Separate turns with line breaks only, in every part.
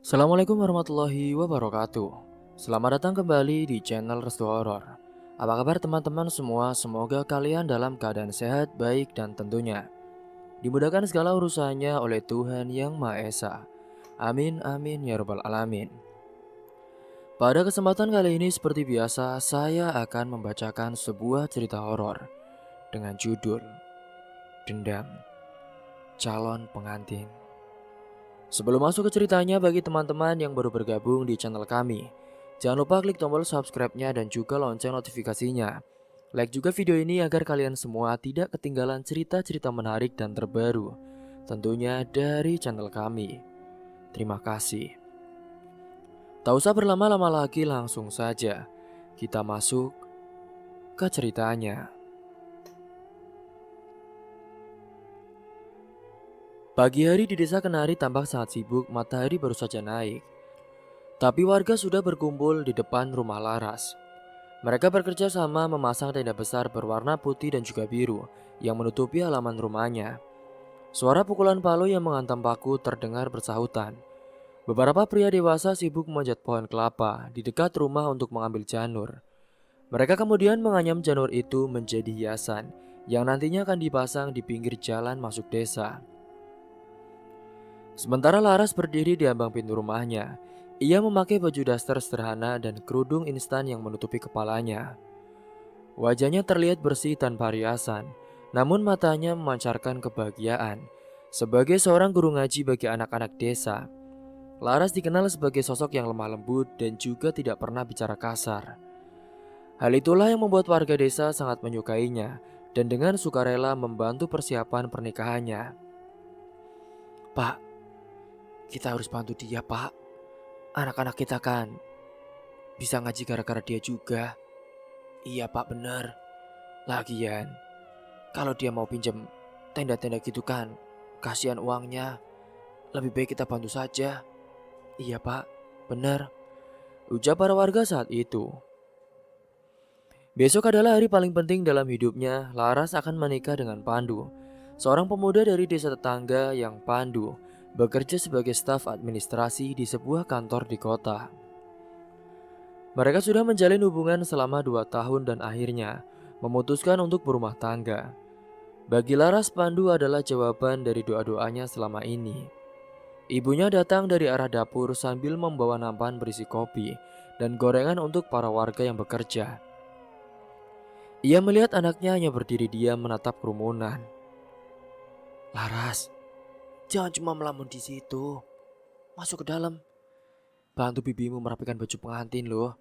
Assalamualaikum warahmatullahi wabarakatuh. Selamat datang kembali di channel Restu Horor. Apa kabar teman-teman semua? Semoga kalian dalam keadaan sehat, baik, dan tentunya dimudahkan segala urusannya oleh Tuhan Yang Maha Esa. Amin amin ya rabbal alamin. Pada kesempatan kali ini seperti biasa, saya akan membacakan sebuah cerita horor dengan judul Dendam Calon Pengantin. Sebelum masuk ke ceritanya, bagi teman-teman yang baru bergabung di channel kami, jangan lupa klik tombol subscribe-nya dan juga lonceng notifikasinya. Like juga video ini agar kalian semua tidak ketinggalan cerita-cerita menarik dan terbaru, tentunya dari channel kami. Terima kasih. Tak usah berlama-lama lagi, langsung saja kita masuk ke ceritanya. Pagi hari di desa Kenari tampak sangat sibuk, matahari baru saja naik. Tapi warga sudah berkumpul di depan rumah Laras. Mereka bekerja sama memasang tenda besar berwarna putih dan juga biru yang menutupi halaman rumahnya. Suara pukulan palu yang menghantam paku terdengar bersahutan. Beberapa pria dewasa sibuk memanjat pohon kelapa di dekat rumah untuk mengambil janur. Mereka kemudian menganyam janur itu menjadi hiasan yang nantinya akan dipasang di pinggir jalan masuk desa. Sementara Laras berdiri di ambang pintu rumahnya, ia memakai baju daster sederhana dan kerudung instan yang menutupi kepalanya. Wajahnya terlihat bersih tanpa riasan, namun matanya memancarkan kebahagiaan. Sebagai seorang guru ngaji bagi anak-anak desa, Laras dikenal sebagai sosok yang lemah lembut dan juga tidak pernah bicara kasar. Hal itulah yang membuat warga desa sangat menyukainya dan dengan sukarela membantu persiapan pernikahannya. "Pak, kita harus bantu dia, Pak. Anak-anak kita kan bisa ngaji gara-gara dia juga." "Iya, Pak, bener. Lagian, kalau dia mau pinjam tenda-tenda gitu kan, kasihan uangnya. Lebih baik kita bantu saja." "Iya, Pak, bener," ujar para warga saat itu. Besok adalah hari paling penting dalam hidupnya. Laras akan menikah dengan Pandu, seorang pemuda dari desa tetangga yang Pandu bekerja sebagai staf administrasi di sebuah kantor di kota. Mereka sudah menjalin hubungan selama 2 tahun dan akhirnya memutuskan untuk berumah tangga. Bagi Laras, Pandu adalah jawaban dari doa-doanya selama ini. Ibunya datang dari arah dapur sambil membawa nampan berisi kopi dan gorengan untuk para warga yang bekerja. Ia melihat anaknya hanya berdiri diam menatap kerumunan. "Laras, jangan cuma melamun di situ. Masuk ke dalam. Bantu bibimu merapikan baju pengantin loh.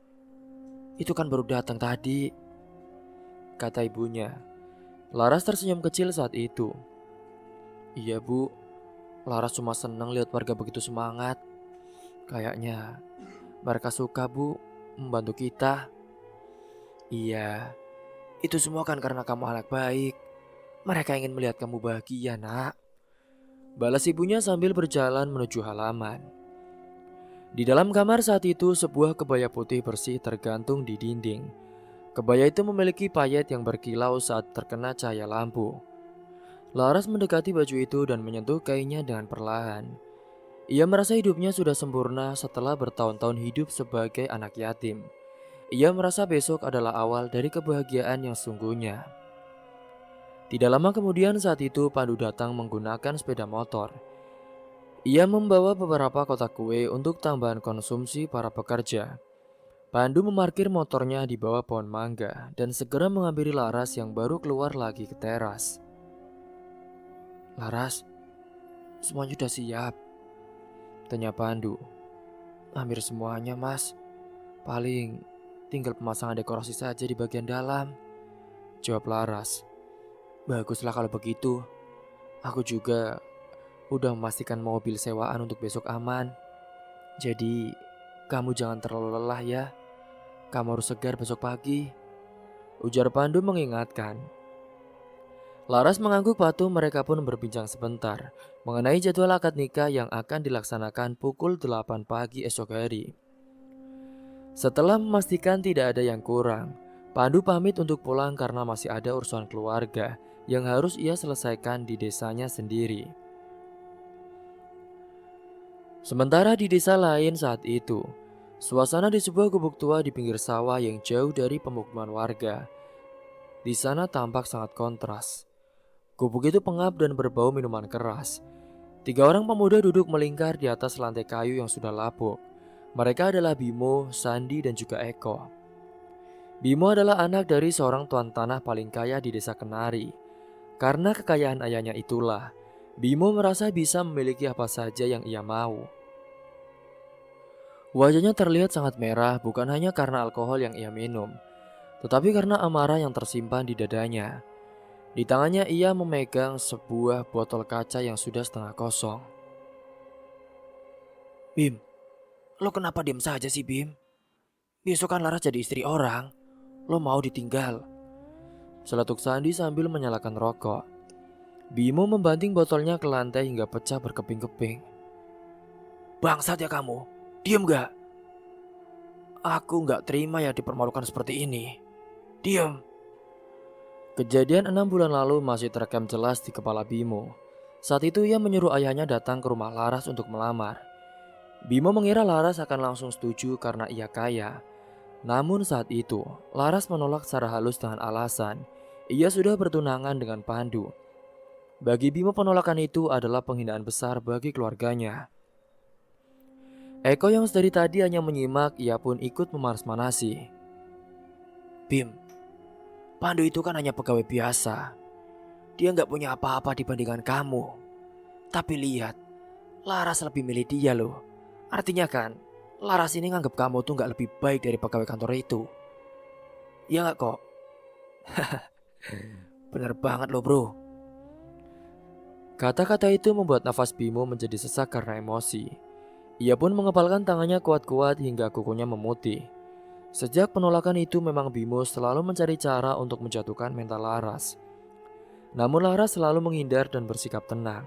Itu kan baru datang tadi," kata ibunya. Laras tersenyum kecil saat itu. "Iya, Bu. Laras cuma senang lihat warga begitu semangat. Kayaknya mereka suka, Bu, membantu kita." "Iya, itu semua kan karena kamu anak baik. Mereka ingin melihat kamu bahagia, Nak," balas ibunya sambil berjalan menuju halaman. Di dalam kamar saat itu, sebuah kebaya putih bersih tergantung di dinding. Kebaya itu memiliki payet yang berkilau saat terkena cahaya lampu. Laras mendekati baju itu dan menyentuh kainnya dengan perlahan. Ia merasa hidupnya sudah sempurna setelah bertahun-tahun hidup sebagai anak yatim. Ia merasa besok adalah awal dari kebahagiaan yang sungguhnya. Tidak lama kemudian saat itu Pandu datang menggunakan sepeda motor. Ia membawa beberapa kotak kue untuk tambahan konsumsi para pekerja. Pandu memarkir motornya di bawah pohon mangga dan segera menghampiri Laras yang baru keluar lagi ke teras. "Laras, semuanya sudah siap?" tanya Pandu. "Hampir semuanya, Mas. Paling tinggal pemasangan dekorasi saja di bagian dalam," jawab Laras. "Baguslah kalau begitu. Aku juga udah memastikan mobil sewaan untuk besok aman. Jadi, kamu jangan terlalu lelah ya. Kamu harus segar besok pagi," ujar Pandu mengingatkan. Laras mengangguk patuh. Mereka pun berbincang sebentar mengenai jadwal akad nikah yang akan dilaksanakan pukul 8 pagi esok hari. Setelah memastikan tidak ada yang kurang, Pandu pamit untuk pulang karena masih ada urusan keluarga yang harus ia selesaikan di desanya sendiri. Sementara di desa lain saat itu, suasana di sebuah gubuk tua di pinggir sawah yang jauh dari pemukiman warga. Di sana tampak sangat kontras. Gubuk itu pengap dan berbau minuman keras. 3 orang pemuda duduk melingkar di atas lantai kayu yang sudah lapuk. Mereka adalah Bimo, Sandi, dan juga Eko. Bimo adalah anak dari seorang tuan tanah paling kaya di desa Kenari. Karena kekayaan ayahnya itulah, Bimo merasa bisa memiliki apa saja yang ia mau. Wajahnya terlihat sangat merah bukan hanya karena alkohol yang ia minum, tetapi karena amarah yang tersimpan di dadanya. Di tangannya ia memegang sebuah botol kaca yang sudah setengah kosong. Bim, lo kenapa diam saja sih Bim? Besok kan Laras jadi istri orang, lo mau ditinggal? Seletuk Sandi sambil menyalakan rokok. Bimo membanting botolnya ke lantai hingga pecah berkeping-keping. Bangsat ya kamu, diem gak? Aku gak terima ya dipermalukan seperti ini. Diem. Kejadian 6 bulan lalu masih terekam jelas di kepala Bimo. Saat itu ia menyuruh ayahnya datang ke rumah Laras untuk melamar. Bimo mengira Laras akan langsung setuju karena ia kaya. Namun saat itu, Laras menolak secara halus dengan alasan ia sudah bertunangan dengan Pandu. Bagi Bimo penolakan itu adalah penghinaan besar bagi keluarganya. Eko yang dari tadi hanya menyimak, ia pun ikut memanas-manasi. Bim, Pandu itu kan hanya pegawai biasa. Dia nggak punya apa-apa dibandingkan kamu. Tapi lihat, Laras lebih milih dia loh. Artinya kan, Laras ini nganggap kamu tuh nggak lebih baik dari pegawai kantor itu. Iya nggak kok? Bener banget loh bro. Kata-kata itu membuat nafas Bimo menjadi sesak karena emosi. Ia pun mengepalkan tangannya kuat-kuat hingga kukunya memutih. Sejak penolakan itu memang Bimo selalu mencari cara untuk menjatuhkan mental Laras. Namun Laras selalu menghindar dan bersikap tenang.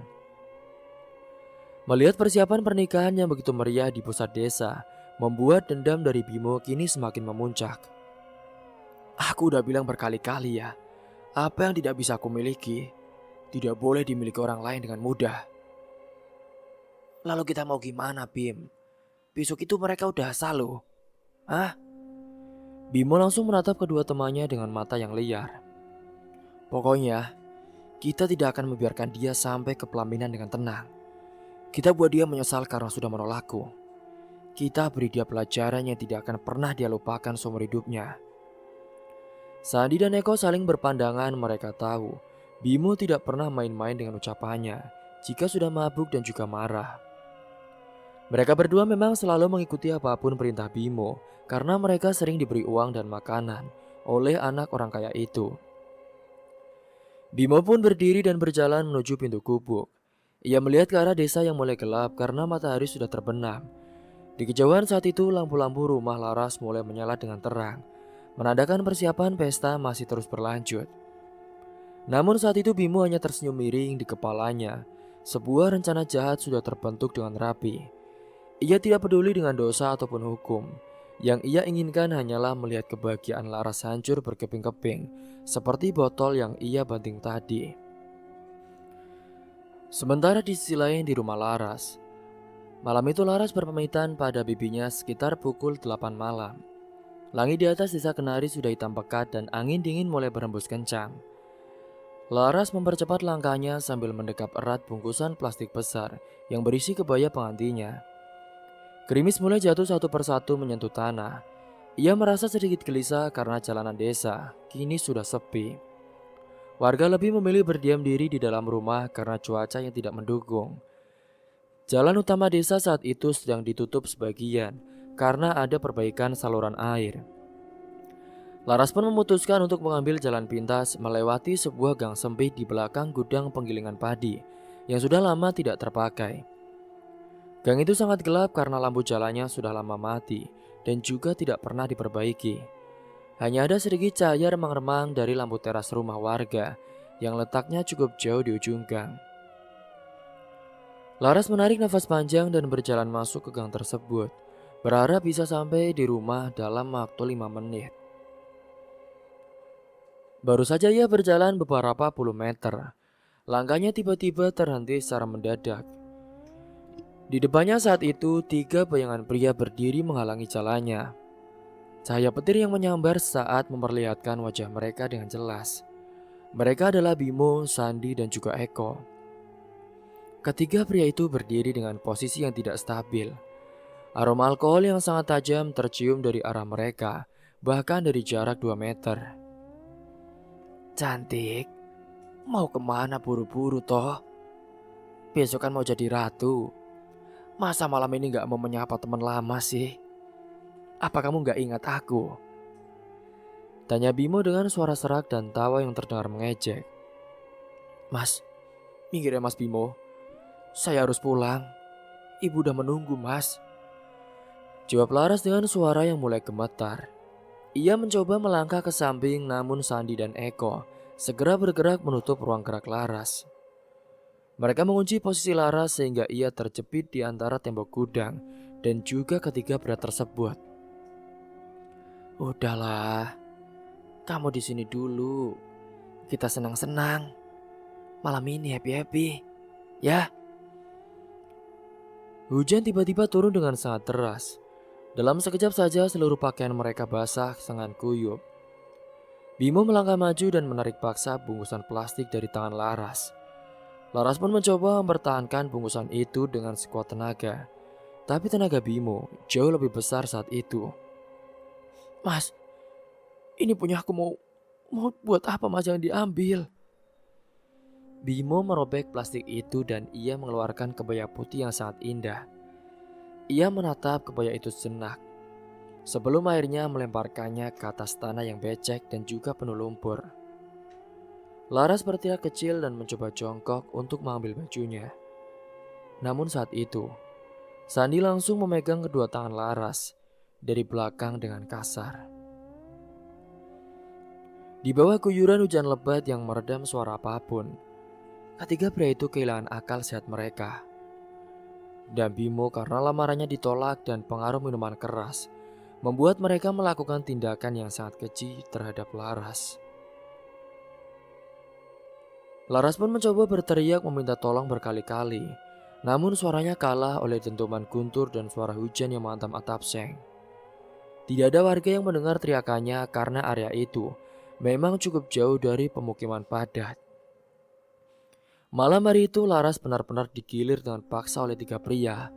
Melihat persiapan pernikahan yang begitu meriah di pusat desa, membuat dendam dari Bimo kini semakin memuncak. Aku udah bilang berkali-kali ya, apa yang tidak bisa aku miliki, tidak boleh dimiliki orang lain dengan mudah. Lalu kita mau gimana Bim? Besok itu mereka udah asal loh. Hah? Bimo langsung menatap kedua temannya dengan mata yang liar. Pokoknya, kita tidak akan membiarkan dia sampai ke pelaminan dengan tenang. Kita buat dia menyesal karena sudah menolakku. Kita beri dia pelajaran yang tidak akan pernah dia lupakan seumur hidupnya. Sandi dan Eko saling berpandangan, mereka tahu Bimo tidak pernah main-main dengan ucapannya jika sudah mabuk dan juga marah. Mereka berdua memang selalu mengikuti apapun perintah Bimo karena mereka sering diberi uang dan makanan oleh anak orang kaya itu. Bimo pun berdiri dan berjalan menuju pintu gubuk. Ia melihat ke arah desa yang mulai gelap karena matahari sudah terbenam. Di kejauhan saat itu lampu-lampu rumah Laras mulai menyala dengan terang, menandakan persiapan pesta masih terus berlanjut. Namun saat itu Bimo hanya tersenyum miring di kepalanya. Sebuah rencana jahat sudah terbentuk dengan rapi. Ia tidak peduli dengan dosa ataupun hukum. Yang ia inginkan hanyalah melihat kebahagiaan Laras hancur berkeping-keping, seperti botol yang ia banting tadi. Sementara di sisi lain di rumah Laras, malam itu Laras berpamitan pada bibinya sekitar pukul 8 malam. Langit di atas desa Kenari sudah hitam pekat dan angin dingin mulai berhembus kencang. Laras mempercepat langkahnya sambil mendekap erat bungkusan plastik besar yang berisi kebaya pengantinnya. Gerimis mulai jatuh satu persatu menyentuh tanah. Ia merasa sedikit gelisah karena jalanan desa kini sudah sepi. Warga lebih memilih berdiam diri di dalam rumah karena cuaca yang tidak mendukung. Jalan utama desa saat itu sedang ditutup sebagian karena ada perbaikan saluran air. Laras pun memutuskan untuk mengambil jalan pintas melewati sebuah gang sempit di belakang gudang penggilingan padi yang sudah lama tidak terpakai. Gang itu sangat gelap karena lampu jalannya sudah lama mati dan juga tidak pernah diperbaiki. Hanya ada sedikit cahaya remang-remang dari lampu teras rumah warga yang letaknya cukup jauh di ujung gang. Laras menarik nafas panjang dan berjalan masuk ke gang tersebut, berharap bisa sampai di rumah dalam waktu 5 menit. Baru saja ia berjalan beberapa puluh meter, langkahnya tiba-tiba terhenti secara mendadak. Di depannya saat itu 3 bayangan pria berdiri menghalangi jalannya. Cahaya petir yang menyambar saat memperlihatkan wajah mereka dengan jelas. Mereka adalah Bimo, Sandi, dan juga Eko. Ketiga pria itu berdiri dengan posisi yang tidak stabil. Aroma alkohol yang sangat tajam tercium dari arah mereka, bahkan dari jarak 2 meter. Cantik, mau kemana buru-buru toh? Besok kan mau jadi ratu. Masa malam ini gak mau menyapa teman lama sih? Apa kamu gak ingat aku? Tanya Bimo dengan suara serak dan tawa yang terdengar mengejek. Mas, minggir ya Mas Bimo. Saya harus pulang. Ibu udah menunggu mas. Jawab Laras dengan suara yang mulai gemetar. Ia mencoba melangkah ke samping namun Sandi dan Eko segera bergerak menutup ruang gerak Laras. Mereka mengunci posisi Laras sehingga ia terjepit di antara tembok gudang dan juga ketiga pria tersebut. Udahlah, kamu di sini dulu. Kita senang-senang. Malam ini happy-happy, ya. Hujan tiba-tiba turun dengan sangat deras. Dalam sekejap saja seluruh pakaian mereka basah sangat kuyup. Bimo melangkah maju dan menarik paksa bungkusan plastik dari tangan Laras. Laras pun mencoba mempertahankan bungkusan itu dengan sekuat tenaga. Tapi tenaga Bimo jauh lebih besar saat itu. Mas, ini punya aku mau buat apa mas, jangan diambil. Bimo merobek plastik itu dan ia mengeluarkan kebaya putih yang sangat indah. Ia menatap kebaya itu sejenak, sebelum akhirnya melemparkannya ke atas tanah yang becek dan juga penuh lumpur. Laras berteriak kecil dan mencoba jongkok untuk mengambil bajunya. Namun saat itu, Sandi langsung memegang kedua tangan Laras dari belakang dengan kasar. Di bawah guyuran hujan lebat yang meredam suara apapun, ketiga pria itu kehilangan akal sehat mereka. Dan Bimo karena lamarannya ditolak dan pengaruh minuman keras membuat mereka melakukan tindakan yang sangat keji terhadap Laras. Laras pun mencoba berteriak meminta tolong berkali-kali, namun suaranya kalah oleh dentuman guntur dan suara hujan yang menghantam atap seng. Tidak ada warga yang mendengar teriakannya karena area itu memang cukup jauh dari pemukiman padat. Malam hari itu Laras benar-benar digilir dengan paksa oleh tiga pria.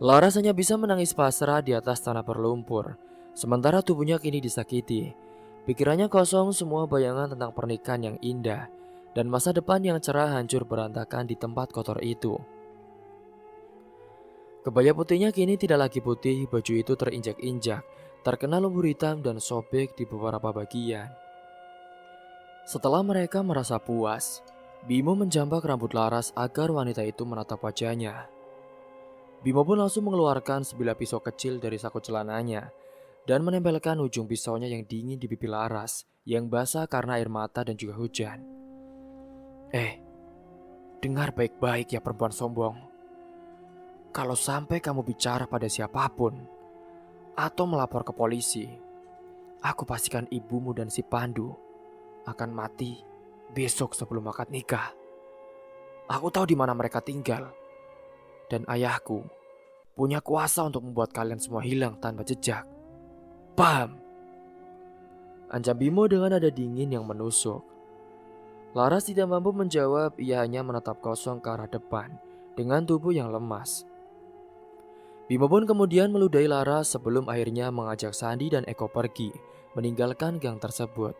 Laras hanya bisa menangis pasrah di atas tanah berlumpur, sementara tubuhnya kini disakiti. Pikirannya kosong, semua bayangan tentang pernikahan yang indah dan masa depan yang cerah hancur berantakan di tempat kotor itu. Kebaya putihnya kini tidak lagi putih, baju itu terinjak-injak, terkena lumpur hitam dan sobek di beberapa bagian. Setelah mereka merasa puas, Bimo menjambak rambut Laras agar wanita itu menatap wajahnya. Bimo pun langsung mengeluarkan sebilah pisau kecil dari saku celananya dan menempelkan ujung pisaunya yang dingin di pipi Laras yang basah karena air mata dan juga hujan. Dengar baik-baik ya perempuan sombong. Kalau sampai kamu bicara pada siapapun atau melapor ke polisi, aku pastikan ibumu dan si Pandu akan mati besok sebelum akad nikah. Aku tahu di mana mereka tinggal. Dan ayahku punya kuasa untuk membuat kalian semua hilang tanpa jejak. Paham? Ancam Bimo dengan nada dingin yang menusuk. Laras tidak mampu menjawab, ia hanya menatap kosong ke arah depan dengan tubuh yang lemas. Bimo pun kemudian meludahi Laras sebelum akhirnya mengajak Sandi dan Eko pergi, meninggalkan gang tersebut.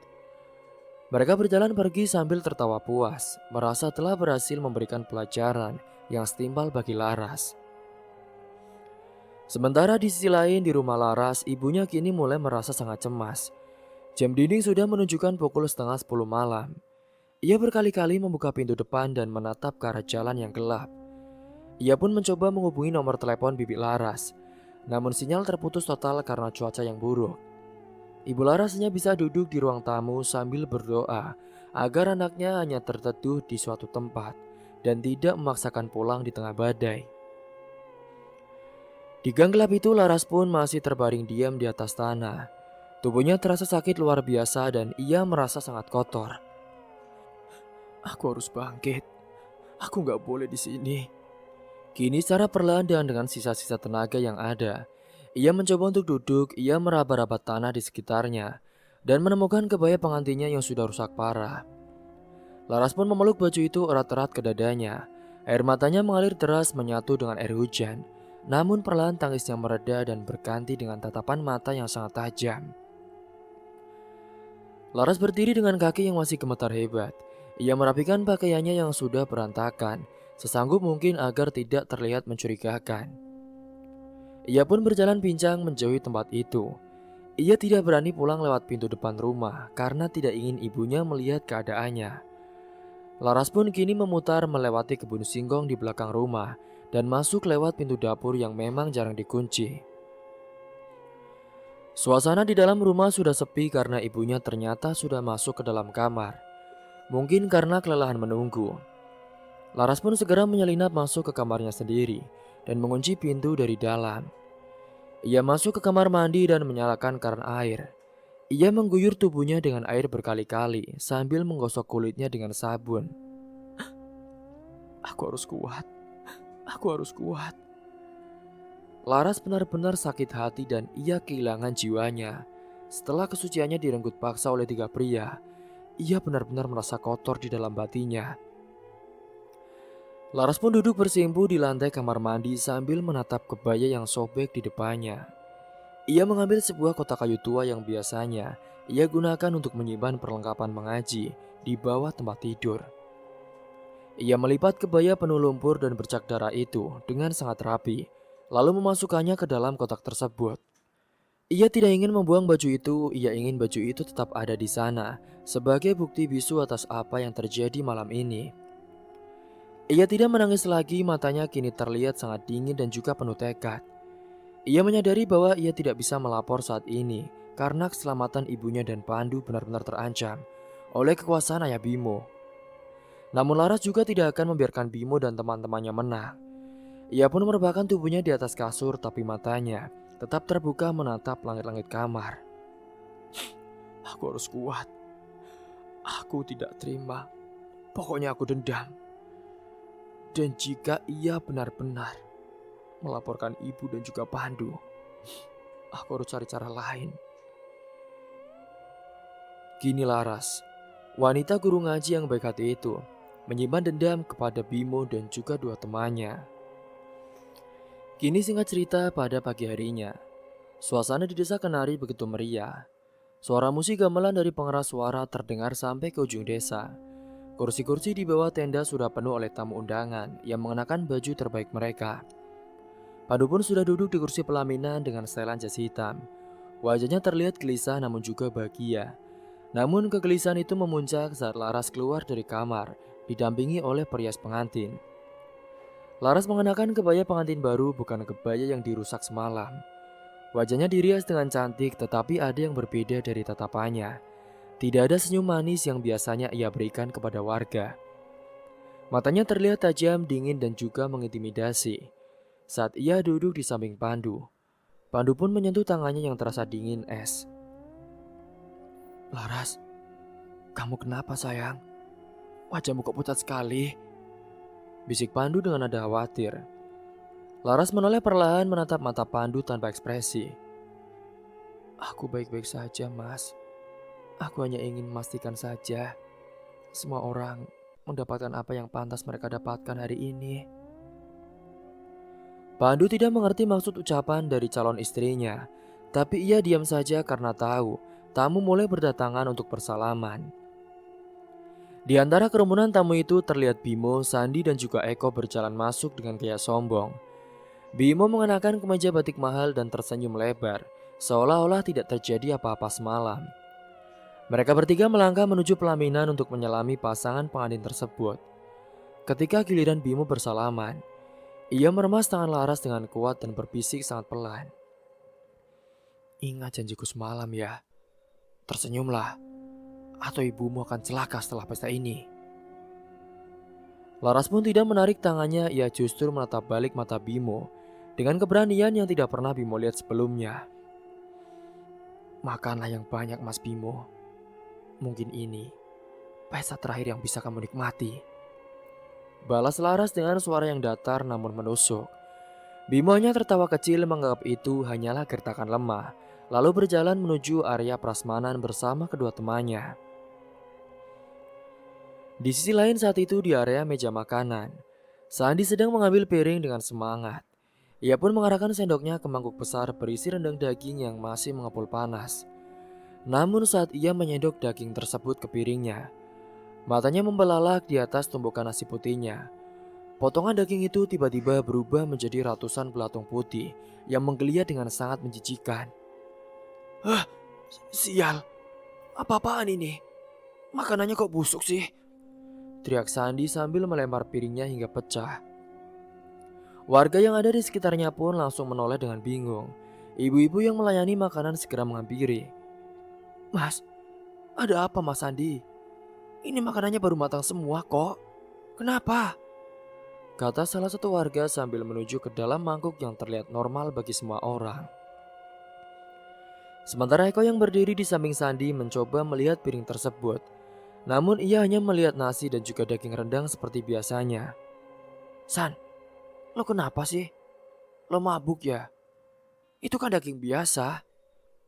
Mereka berjalan pergi sambil tertawa puas, merasa telah berhasil memberikan pelajaran yang setimpal bagi Laras. Sementara di sisi lain di rumah Laras, ibunya kini mulai merasa sangat cemas. Jam dinding sudah menunjukkan pukul 9:30 malam. Ia berkali-kali membuka pintu depan dan menatap ke arah jalan yang gelap. Ia pun mencoba menghubungi nomor telepon bibi Laras, namun sinyal terputus total karena cuaca yang buruk. Ibu Laras hanya bisa duduk di ruang tamu sambil berdoa agar anaknya hanya terteduh di suatu tempat dan tidak memaksakan pulang di tengah badai. Di gang gelap itu Laras pun masih terbaring diam di atas tanah. Tubuhnya terasa sakit luar biasa dan ia merasa sangat kotor. Aku harus bangkit. Aku gak boleh di sini. Kini secara perlahan dan dengan sisa-sisa tenaga yang ada, ia mencoba untuk duduk, ia meraba-raba tanah di sekitarnya, dan menemukan kebaya pengantinnya yang sudah rusak parah. Laras pun memeluk baju itu erat-erat ke dadanya. Air matanya mengalir deras menyatu dengan air hujan. Namun perlahan tangisnya mereda dan berganti dengan tatapan mata yang sangat tajam. Laras berdiri dengan kaki yang masih gemetar hebat. Ia merapikan pakaiannya yang sudah berantakan, sesanggup mungkin agar tidak terlihat mencurigakan. Ia pun berjalan pincang menjauhi tempat itu. Ia tidak berani pulang lewat pintu depan rumah karena tidak ingin ibunya melihat keadaannya. Laras pun kini memutar melewati kebun singkong di belakang rumah dan masuk lewat pintu dapur yang memang jarang dikunci. Suasana di dalam rumah sudah sepi karena ibunya ternyata sudah masuk ke dalam kamar. Mungkin karena kelelahan menunggu. Laras pun segera menyelinap masuk ke kamarnya sendiri dan mengunci pintu dari dalam. Ia masuk ke kamar mandi dan menyalakan keran air. Ia mengguyur tubuhnya dengan air berkali-kali sambil menggosok kulitnya dengan sabun. Aku harus kuat. Aku harus kuat. Laras benar-benar sakit hati dan ia kehilangan jiwanya. Setelah kesuciannya direnggut paksa oleh 3 pria, ia benar-benar merasa kotor di dalam batinnya. Laras pun duduk bersimpuh di lantai kamar mandi sambil menatap kebaya yang sobek di depannya. Ia mengambil sebuah kotak kayu tua yang biasanya ia gunakan untuk menyimpan perlengkapan mengaji di bawah tempat tidur. Ia melipat kebaya penuh lumpur dan bercak darah itu dengan sangat rapi, lalu memasukkannya ke dalam kotak tersebut. Ia tidak ingin membuang baju itu, ia ingin baju itu tetap ada di sana sebagai bukti bisu atas apa yang terjadi malam ini. Ia tidak menangis lagi, matanya kini terlihat sangat dingin dan juga penuh tekad. Ia menyadari bahwa ia tidak bisa melapor saat ini karena keselamatan ibunya dan Pandu benar-benar terancam oleh kekuasaan Ayah Bimo. Namun Laras juga tidak akan membiarkan Bimo dan teman-temannya menang. Ia pun merebahkan tubuhnya di atas kasur tapi matanya tetap terbuka menatap langit-langit kamar. Aku harus kuat. Aku tidak terima. Pokoknya aku dendam. Dan jika ia benar-benar melaporkan ibu dan juga Pandu, aku harus cari cara lain. Kini Laras, wanita guru ngaji yang baik hati itu, menyimpan dendam kepada Bimo dan juga 2 temannya. Kini singkat cerita pada pagi harinya, suasana di desa Kenari begitu meriah. Suara musik gamelan dari pengeras suara terdengar sampai ke ujung desa. Kursi-kursi di bawah tenda sudah penuh oleh tamu undangan yang mengenakan baju terbaik mereka. Pandu pun sudah duduk di kursi pelaminan dengan setelan jas hitam. Wajahnya terlihat gelisah namun juga bahagia. Namun kegelisahan itu memuncak saat Laras keluar dari kamar, didampingi oleh perias pengantin. Laras mengenakan kebaya pengantin baru, bukan kebaya yang dirusak semalam. Wajahnya dirias dengan cantik, tetapi ada yang berbeda dari tatapannya. Tidak ada senyum manis yang biasanya ia berikan kepada warga. Matanya terlihat tajam, dingin dan juga mengintimidasi. Saat ia duduk di samping Pandu, Pandu pun menyentuh tangannya yang terasa dingin es. Laras, kamu kenapa sayang? Wajahmu kok pucat sekali? Bisik Pandu dengan nada khawatir. Laras menoleh perlahan menatap mata Pandu tanpa ekspresi. Aku baik-baik saja, Mas. Aku hanya ingin memastikan saja semua orang mendapatkan apa yang pantas mereka dapatkan hari ini. Pandu tidak mengerti maksud ucapan dari calon istrinya, tapi ia diam saja karena tahu tamu mulai berdatangan untuk bersalaman. Di antara kerumunan tamu itu terlihat Bimo, Sandi dan juga Eko berjalan masuk dengan gaya sombong. Bimo mengenakan kemeja batik mahal dan tersenyum lebar, seolah-olah tidak terjadi apa-apa semalam. Mereka bertiga melangkah menuju pelaminan untuk menyelami pasangan pengantin tersebut. Ketika giliran Bimo bersalaman, ia meremas tangan Laras dengan kuat dan berbisik sangat pelan. Ingat janjiku semalam ya. Tersenyumlah, atau ibumu akan celaka setelah pesta ini. Laras pun tidak menarik tangannya, ia justru menatap balik mata Bimo dengan keberanian yang tidak pernah Bimo lihat sebelumnya. Makanlah yang banyak, Mas Bimo. Mungkin ini pesta terakhir yang bisa kamu nikmati. balas Laras dengan suara yang datar namun menusuk. Bimo hanya tertawa kecil menganggap itu hanyalah gertakan lemah, lalu berjalan menuju area prasmanan bersama kedua temannya. Di sisi lain saat itu di area meja makanan, Sandi sedang mengambil piring dengan semangat. Ia pun mengarahkan sendoknya ke mangkuk besar berisi rendang daging yang masih mengepul panas. Namun saat ia menyendok daging tersebut ke piringnya, matanya membelalak di atas tumpukan nasi putihnya. Potongan daging itu tiba-tiba berubah menjadi ratusan belatung putih yang menggeliat dengan sangat menjijikan. Hah, sial, apa-apaan ini? Makanannya kok busuk sih? Teriak Sandi sambil melempar piringnya hingga pecah. Warga yang ada di sekitarnya pun langsung menoleh dengan bingung. Ibu-ibu yang melayani makanan segera menghampiri. Mas, ada apa Mas Sandi? Ini makanannya baru matang semua kok. Kenapa? Kata salah satu warga sambil menuju ke dalam mangkuk yang terlihat normal bagi semua orang. Sementara Eko yang berdiri di samping Sandi mencoba melihat piring tersebut. Namun ia hanya melihat nasi dan juga daging rendang seperti biasanya. San, lo kenapa sih? Lo mabuk ya? Itu kan daging biasa.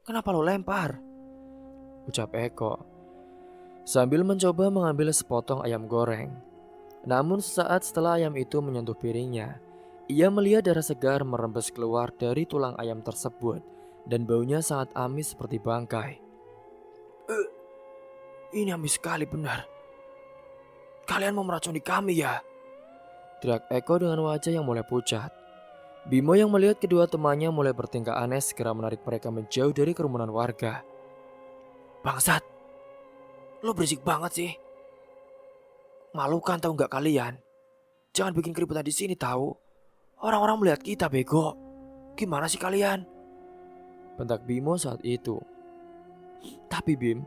Kenapa lo lempar? Ucap Eko sambil mencoba mengambil sepotong ayam goreng. Namun sesaat setelah ayam itu menyentuh piringnya, ia melihat darah segar merembes keluar dari tulang ayam tersebut dan baunya sangat amis seperti bangkai. Ini amis sekali benar. Kalian mau meracuni kami ya? Teriak Eko dengan wajah yang mulai pucat. Bimo yang melihat kedua temannya mulai bertingkah aneh segera menarik mereka menjauh dari kerumunan warga. Bangsat, lo berisik banget sih. Malukan tahu nggak kalian? Jangan bikin keributan di sini tahu. Orang-orang melihat kita bego. Gimana sih kalian? Bentak Bimo saat itu. Tapi Bim,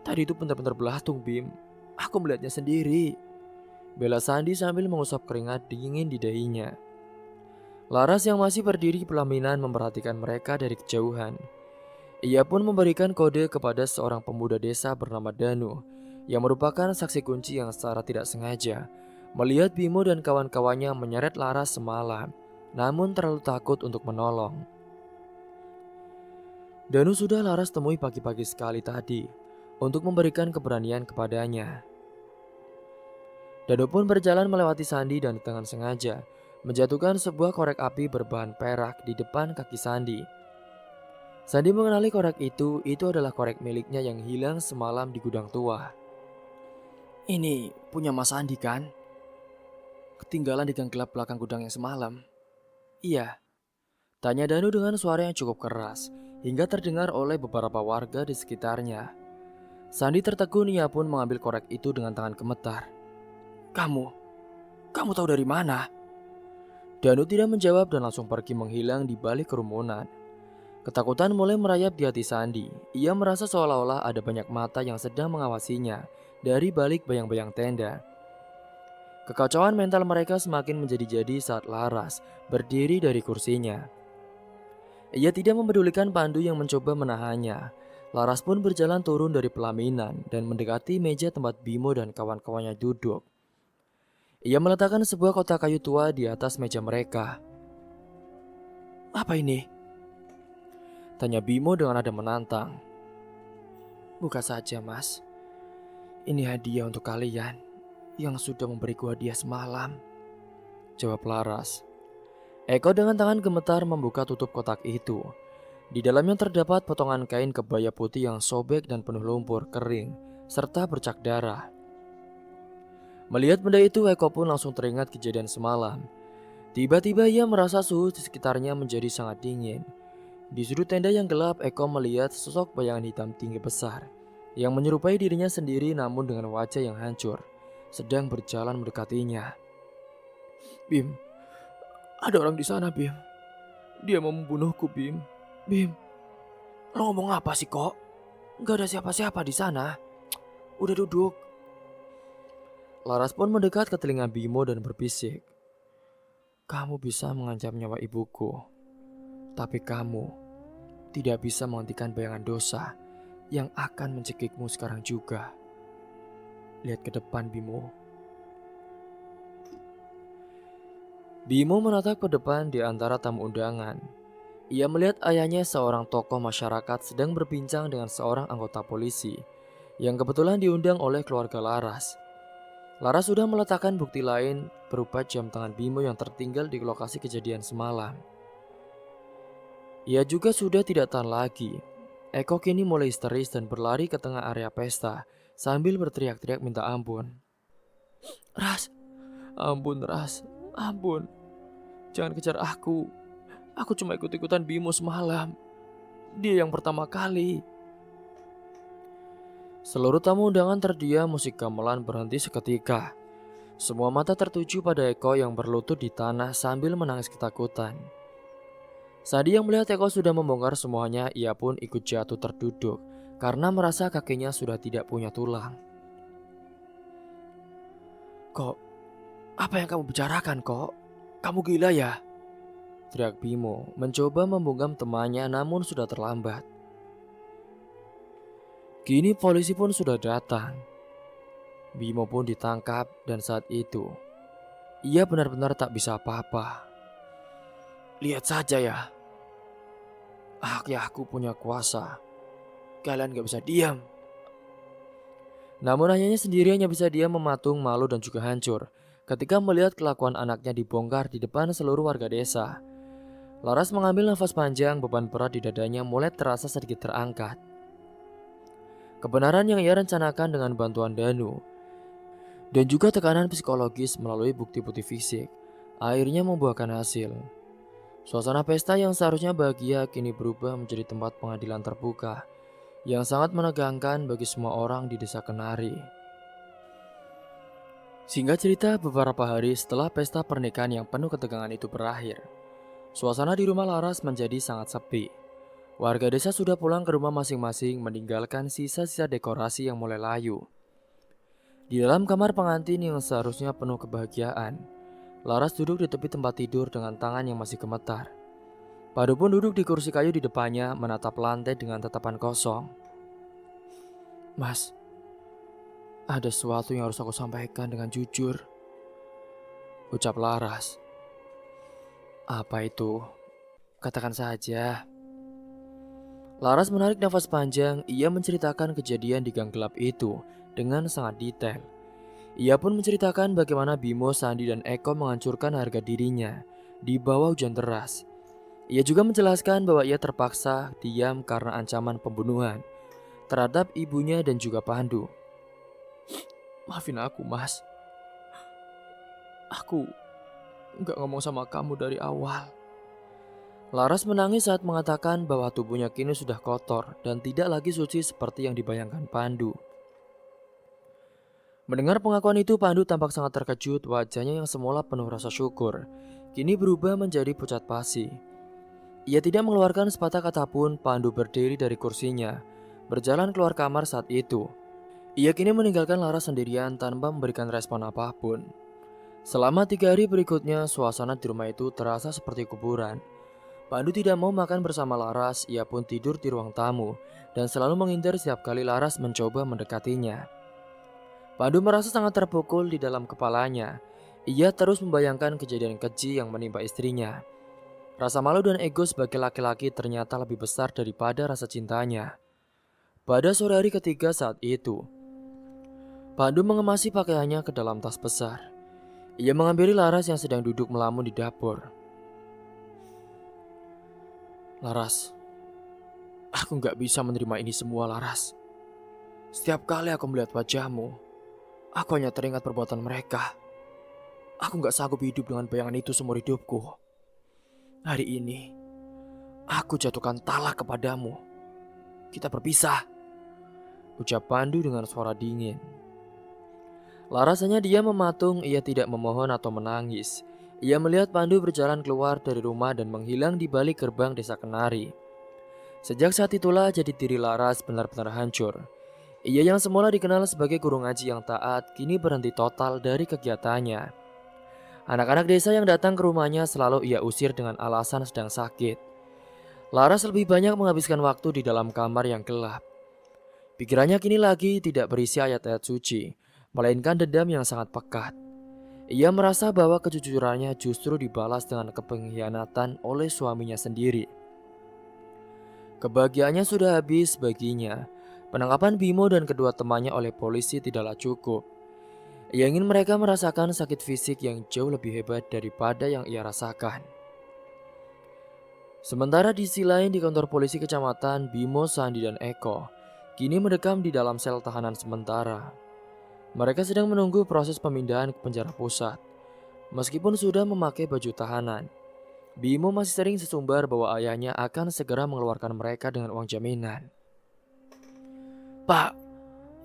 tadi itu benar-benar belatung Bim. Aku melihatnya sendiri. Bela Sandi sambil mengusap keringat dingin di dahinya. Laras yang masih berdiri di pelaminan memperhatikan mereka dari kejauhan. Ia pun memberikan kode kepada seorang pemuda desa bernama Danu yang merupakan saksi kunci yang secara tidak sengaja melihat Bimo dan kawan-kawannya menyeret Laras semalam, namun terlalu takut untuk menolong. Danu sudah Laras temui pagi-pagi sekali tadi untuk memberikan keberanian kepadanya. Danu pun berjalan melewati Sandi dan dengan sengaja menjatuhkan sebuah korek api berbahan perak di depan kaki Sandi. Sandi mengenali korek itu adalah korek miliknya yang hilang semalam di gudang tua. Ini punya Mas Sandi kan? Ketinggalan di gang gelap belakang gudang yang semalam. Iya, tanya Danu dengan suara yang cukup keras hingga terdengar oleh beberapa warga di sekitarnya. Sandi tertegun, ia pun mengambil korek itu dengan tangan gemetar. Kamu tahu dari mana? Danu tidak menjawab dan langsung pergi menghilang di balik kerumunan. Ketakutan mulai merayap di hati Sandi. Ia merasa seolah-olah ada banyak mata yang sedang mengawasinya dari balik bayang-bayang tenda. Kekacauan mental mereka semakin menjadi-jadi saat Laras berdiri dari kursinya. Ia tidak mempedulikan Pandu yang mencoba menahannya. Laras pun berjalan turun dari pelaminan dan mendekati meja tempat Bimo dan kawan-kawannya duduk. Ia meletakkan sebuah kotak kayu tua di atas meja mereka. Apa ini? Tanya Bimo dengan nada menantang. Buka saja mas. Ini hadiah untuk kalian yang sudah memberiku hadiah semalam. Jawab Laras. Eko dengan tangan gemetar membuka tutup kotak itu. Di dalamnya terdapat potongan kain kebaya putih yang sobek dan penuh lumpur kering serta bercak darah. Melihat benda itu, Eko pun langsung teringat kejadian semalam. Tiba-tiba ia merasa suhu di sekitarnya menjadi sangat dingin. Di sudut tenda yang gelap, Eko melihat sosok bayangan hitam tinggi besar yang menyerupai dirinya sendiri namun dengan wajah yang hancur, sedang berjalan mendekatinya. Bim, ada orang di sana Bim. Dia mau membunuhku Bim. Bim, lo ngomong apa sih kok? Gak ada siapa-siapa di sana. Udah duduk. Laras pun mendekat ke telinga Bimo dan berbisik. Kamu bisa mengancam nyawa ibuku, tapi kamu tidak bisa menghentikan bayangan dosa yang akan mencekikmu sekarang juga. Lihat ke depan Bimo. Bimo menatap ke depan di antara tamu undangan. Ia melihat ayahnya, seorang tokoh masyarakat, sedang berbincang dengan seorang anggota polisi yang kebetulan diundang oleh keluarga Laras. Laras sudah meletakkan bukti lain berupa jam tangan Bimo yang tertinggal di lokasi kejadian semalam. Ia juga sudah tidak tahan lagi. Eko kini mulai histeris dan berlari ke tengah area pesta sambil berteriak-teriak minta ampun. "Ras, ampun Ras, ampun. Jangan kejar aku. Aku cuma ikut-ikutan Bimo semalam. Dia yang pertama kali." Seluruh tamu undangan terdiam, musik gamelan berhenti seketika. Semua mata tertuju pada Eko yang berlutut di tanah sambil menangis ketakutan. Saat yang melihat Eko sudah membongkar semuanya, ia pun ikut jatuh terduduk karena merasa kakinya sudah tidak punya tulang. "Kok, apa yang kamu bicarakan kok? Kamu gila ya?" teriak Bimo, mencoba membungkam temannya namun sudah terlambat. Kini polisi pun sudah datang. Bimo pun ditangkap dan saat itu ia benar-benar tak bisa apa-apa. "Lihat saja ya. Aku punya kuasa. Kalian gak bisa diam." Namun ayahnya sendiri hanya bisa diam, mematung, malu dan juga hancur ketika melihat kelakuan anaknya dibongkar di depan seluruh warga desa. Laras mengambil nafas panjang, beban berat di dadanya mulai terasa sedikit terangkat. Kebenaran yang ia rencanakan dengan bantuan Danu dan juga tekanan psikologis melalui bukti-bukti fisik akhirnya membuahkan hasil. Suasana pesta yang seharusnya bahagia kini berubah menjadi tempat pengadilan terbuka yang sangat menegangkan bagi semua orang di Desa Kenari. Singkat cerita, beberapa hari setelah pesta pernikahan yang penuh ketegangan itu berakhir, suasana di rumah Laras menjadi sangat sepi. Warga desa sudah pulang ke rumah masing-masing, meninggalkan sisa-sisa dekorasi yang mulai layu. Di dalam kamar pengantin yang seharusnya penuh kebahagiaan, Laras duduk di tepi tempat tidur dengan tangan yang masih gemetar. Pandu pun duduk di kursi kayu di depannya, menatap lantai dengan tatapan kosong. "Mas, ada sesuatu yang harus aku sampaikan dengan jujur," ucap Laras. "Apa itu? Katakan saja." Laras menarik nafas panjang, ia menceritakan kejadian di gang gelap itu dengan sangat detail. Ia pun menceritakan bagaimana Bimo, Sandi, dan Eko menghancurkan harga dirinya di bawah hujan deras. Ia juga menjelaskan bahwa ia terpaksa diam karena ancaman pembunuhan terhadap ibunya dan juga Pandu. "Maafin aku, Mas. Aku gak ngomong sama kamu dari awal." Laras menangis saat mengatakan bahwa tubuhnya kini sudah kotor dan tidak lagi suci seperti yang dibayangkan Pandu. Mendengar pengakuan itu, Pandu tampak sangat terkejut. Wajahnya yang semula penuh rasa syukur kini berubah menjadi pucat pasi. Ia tidak mengeluarkan sepatah kata pun. Pandu berdiri dari kursinya, berjalan keluar kamar saat itu. Ia kini meninggalkan Laras sendirian tanpa memberikan respon apapun. Selama 3 hari berikutnya, suasana di rumah itu terasa seperti kuburan. Pandu tidak mau makan bersama Laras, ia pun tidur di ruang tamu dan selalu menghindar setiap kali Laras mencoba mendekatinya. Pandu merasa sangat terpukul di dalam kepalanya. Ia terus membayangkan kejadian keji yang menimpa istrinya. Rasa malu dan ego sebagai laki-laki ternyata lebih besar daripada rasa cintanya. Pada sore hari ketiga saat itu, Pandu mengemasi pakaiannya ke dalam tas besar. Ia menghampiri Laras yang sedang duduk melamun di dapur. "Laras, aku gak bisa menerima ini semua, Laras. Setiap kali aku melihat wajahmu, aku hanya teringat perbuatan mereka. Aku gak sanggup hidup dengan bayangan itu seumur hidupku. Hari ini, aku jatuhkan talak kepadamu. Kita berpisah," ucap Pandu dengan suara dingin. Laras hanya diam mematung, ia tidak memohon atau menangis. Ia melihat Pandu berjalan keluar dari rumah dan menghilang di balik gerbang Desa Kenari. Sejak saat itulah jadi diri Laras benar-benar hancur. Ia yang semula dikenal sebagai guru ngaji yang taat, kini berhenti total dari kegiatannya. Anak-anak desa yang datang ke rumahnya selalu ia usir dengan alasan sedang sakit. Laras lebih banyak menghabiskan waktu di dalam kamar yang gelap. Pikirannya kini lagi tidak berisi ayat-ayat suci, melainkan dendam yang sangat pekat. Ia merasa bahwa kejujurannya justru dibalas dengan kepengkhianatan oleh suaminya sendiri. Kebahagiaannya sudah habis baginya. Penangkapan Bimo dan kedua temannya oleh polisi tidaklah cukup. Ia ingin mereka merasakan sakit fisik yang jauh lebih hebat daripada yang ia rasakan. Sementara di sisi lain di kantor polisi kecamatan, Bimo, Sandi, dan Eko kini mendekam di dalam sel tahanan sementara. Mereka sedang menunggu proses pemindahan ke penjara pusat. Meskipun sudah memakai baju tahanan, Bimo masih sering sesumbar bahwa ayahnya akan segera mengeluarkan mereka dengan uang jaminan. "Pak,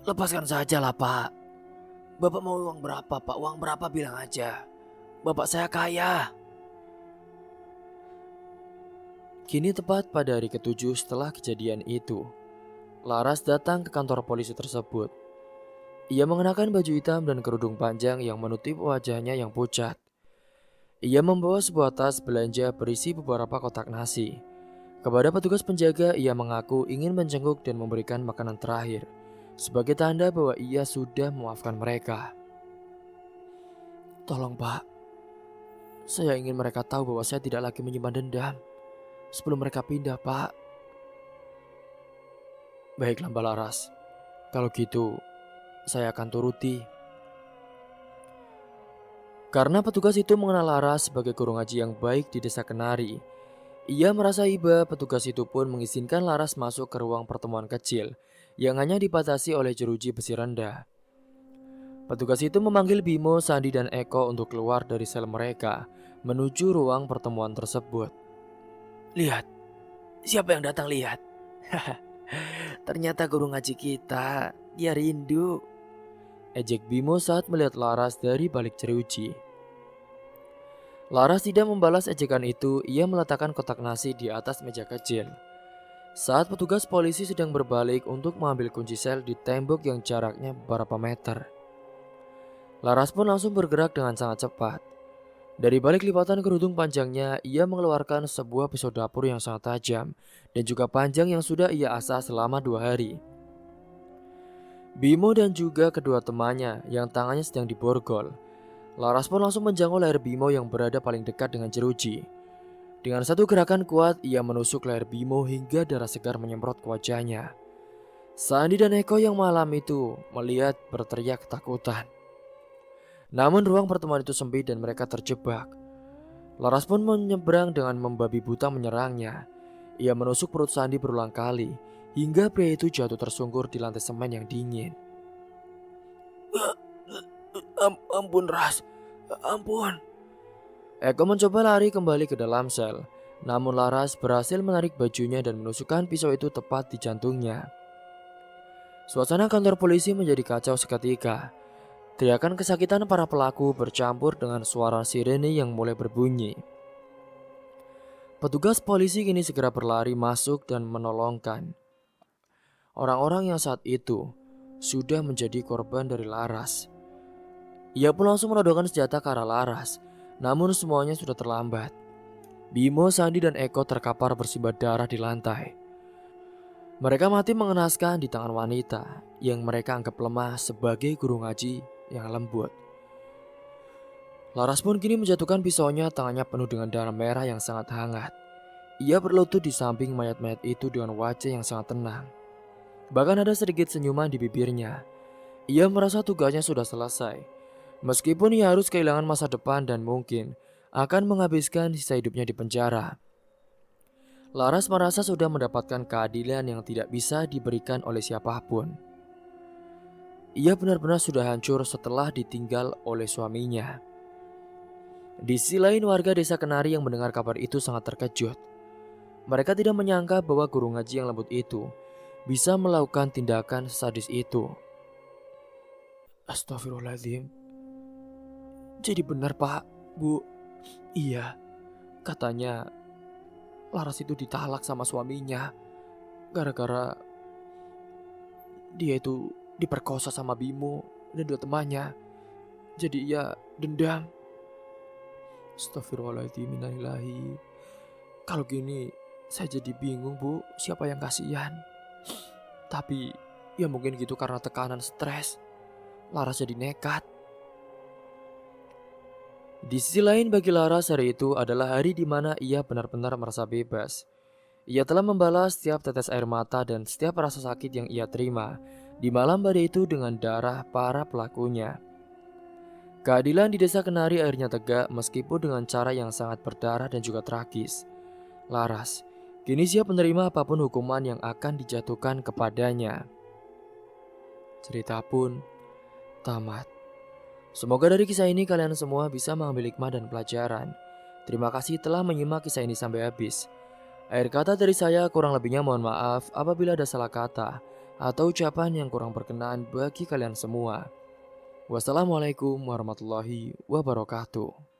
lepaskan saja lah Pak. Bapak mau uang berapa Pak? Uang berapa bilang aja. Bapak saya kaya." Kini tepat pada hari ke-7 setelah kejadian itu, Laras datang ke kantor polisi tersebut. Ia mengenakan baju hitam dan kerudung panjang yang menutup wajahnya yang pucat. Ia membawa sebuah tas belanja berisi beberapa kotak nasi. Kepada petugas penjaga, ia mengaku ingin menjenguk dan memberikan makanan terakhir, sebagai tanda bahwa ia sudah memaafkan mereka. "Tolong Pak, saya ingin mereka tahu bahwa saya tidak lagi menyimpan dendam. Sebelum mereka pindah Pak." "Baiklah Mbak Laras, kalau gitu saya akan turuti." Karena petugas itu mengenal Laras sebagai guru ngaji yang baik di desa Kenari, ia merasa iba. Petugas itu pun mengizinkan Laras masuk ke ruang pertemuan kecil yang hanya dibatasi oleh jeruji besi rendah. Petugas itu memanggil Bimo, Sandi, dan Eko untuk keluar dari sel mereka menuju ruang pertemuan tersebut. "Lihat, siapa yang datang lihat? Ternyata guru ngaji kita, dia rindu," ejek Bimo saat melihat Laras dari balik jeruji. Laras tidak membalas ejekan itu. Ia meletakkan kotak nasi di atas meja kecil. Saat petugas polisi sedang berbalik untuk mengambil kunci sel di tembok yang jaraknya beberapa meter, Laras pun langsung bergerak dengan sangat cepat. Dari balik lipatan kerudung panjangnya, ia mengeluarkan sebuah pisau dapur yang sangat tajam dan juga panjang yang sudah ia asah selama 2 hari. Bimo dan juga kedua temannya yang tangannya sedang diborgol. Laras pun langsung menjangkau leher Bimo yang berada paling dekat dengan jeruji. Dengan satu gerakan kuat, ia menusuk leher Bimo hingga darah segar menyemprot ke wajahnya. Sandi dan Eko yang malam itu melihat berteriak ketakutan. Namun ruang pertemuan itu sempit dan mereka terjebak. Laras pun menyeberang dengan membabi buta menyerangnya. Ia menusuk perut Sandi berulang kali hingga pria itu jatuh tersungkur di lantai semen yang dingin. Ampun Ras, ampun." Eko mencoba lari kembali ke dalam sel, namun Laras berhasil menarik bajunya dan menusukkan pisau itu tepat di jantungnya. Suasana kantor polisi menjadi kacau seketika. Teriakan kesakitan para pelaku bercampur dengan suara sirene yang mulai berbunyi. Petugas polisi kini segera berlari masuk dan menolongkan orang-orang yang saat itu sudah menjadi korban dari Laras. Ia pun langsung menodongkan senjata ke arah Laras, namun semuanya sudah terlambat. Bimo, Sandi, dan Eko terkapar bersimbah darah di lantai. Mereka mati mengenaskan di tangan wanita yang mereka anggap lemah sebagai guru ngaji yang lembut. Laras pun kini menjatuhkan pisaunya, tangannya penuh dengan darah merah yang sangat hangat. Ia berlutut di samping mayat-mayat itu dengan wajah yang sangat tenang. Bahkan ada sedikit senyuman di bibirnya. Ia merasa tugasnya sudah selesai. Meskipun ia harus kehilangan masa depan dan mungkin akan menghabiskan sisa hidupnya di penjara. Laras merasa sudah mendapatkan keadilan yang tidak bisa diberikan oleh siapapun. Ia benar-benar sudah hancur setelah ditinggal oleh suaminya. Di sisi lain, warga desa Kenari yang mendengar kabar itu sangat terkejut. Mereka tidak menyangka bahwa guru ngaji yang lembut itu bisa melakukan tindakan sadis itu. Astagfirullahaladzim. Jadi benar Pak, Bu. Iya, katanya Laras itu ditalak sama suaminya gara-gara dia itu diperkosa sama Bimo dan 2 temannya. Jadi ia dendam. Astagfirullahaladzim, innalillahi. Kalau gini saya jadi bingung Bu, siapa yang kasihan. Tapi ya mungkin gitu karena tekanan stres. Laras jadi nekat. Di sisi lain bagi Laras hari itu adalah hari di mana ia benar-benar merasa bebas. Ia telah membalas setiap tetes air mata dan setiap rasa sakit yang ia terima di malam badai itu dengan darah para pelakunya. Keadilan di desa Kenari akhirnya tegak meskipun dengan cara yang sangat berdarah dan juga tragis. Laras kini siap menerima apapun hukuman yang akan dijatuhkan kepadanya. Cerita pun tamat. Semoga dari kisah ini kalian semua bisa mengambil hikmah dan pelajaran. Terima kasih telah menyimak kisah ini sampai habis. Akhir kata dari saya, kurang lebihnya mohon maaf apabila ada salah kata atau ucapan yang kurang berkenan bagi kalian semua. Wassalamualaikum warahmatullahi wabarakatuh.